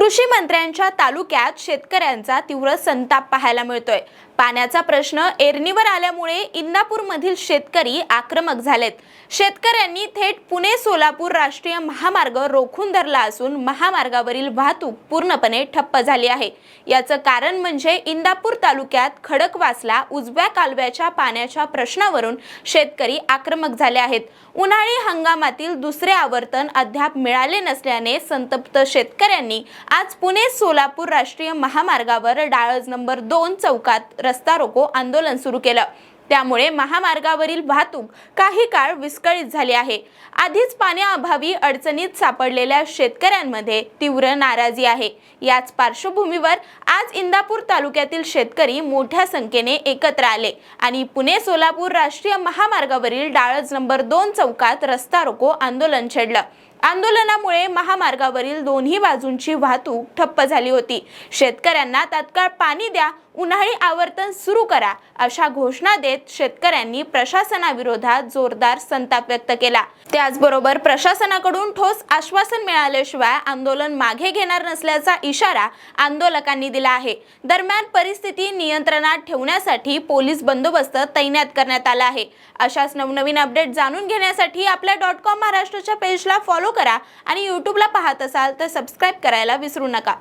कृषी मंत्र्यांच्या तालुक्यात शेतकऱ्यांचा तीव्र संताप पाहायला मिळतोय। पाण्याचा प्रश्न एरणीवर आल्यामुळे इंदापूरमधील शेतकरी आक्रमक झालेत। शेतकऱ्यांनी थेट पुणे-सोलापूर राष्ट्रीय महामार्ग रोखून धरला असून महामार्गावरील वाहतूक पूर्णपणे ठप्प झाली आहे। याचं कारण म्हणजे इंदापूर तालुक्यात खडकवासला उजव्या कालव्याच्या पाण्याच्या प्रश्नावरून शेतकरी आक्रमक झाले आहेत। उन्हाळी हंगामातील दुसरे आवर्तन अद्याप मिळाले नसल्याने संतप्त शेतकऱ्यांनी आज पुणे-सोलापूर राष्ट्रीय महामार्गावर डाळज नंबर 2 चौकात रस्ता रोको आंदोलन सुरू केलं। त्यामुळे महामार्गावरील वाहतूक काही काळ विस्कळीत झाली आहे। आधीच पाण्याअभावी अडचणीत सापडलेल्या शेतकऱ्यांमध्ये तीव्र नाराजी आहे। याच पार्श्वभूमीवर आज इंदापूर तालुक्यातील शेतकरी मोठ्या संख्येने एकत्र आले आणि पुणे-सोलापूर राष्ट्रीय महामार्गावरील डाळज नंबर 2 चौकात रस्ता रोको आंदोलन छेडलं। आंदोलनामुळे महामार्गावरील दोन्ही बाजूंची वाहतूक ठप्प झाली होती। शेतकऱ्यांना तात्काळ पाणी द्या, उन्हाळी आवर्तन सुरू करा अशा घोषणा देत शेतकऱ्यांनी प्रशासनाविरोधात जोरदार संताप व्यक्त केला। त्याचबरोबर प्रशासनाकडून ठोस आश्वासन मिळाल्याशिवाय आंदोलन मागे घेणार नसल्याचा इशारा आंदोलकांनी दिला आहे। दरम्यान परिस्थिती नियंत्रणात ठेवण्यासाठी पोलीस बंदोबस्त तैनात करण्यात आला आहे। अशाच नवनवीन अपडेट जाणून घेण्यासाठी आपल्या .com महाराष्ट्रच्या पेजला फॉलो करा आणि यूट्यूबला पाहत असाल तर सबस्क्राइब करायला विसरू नका।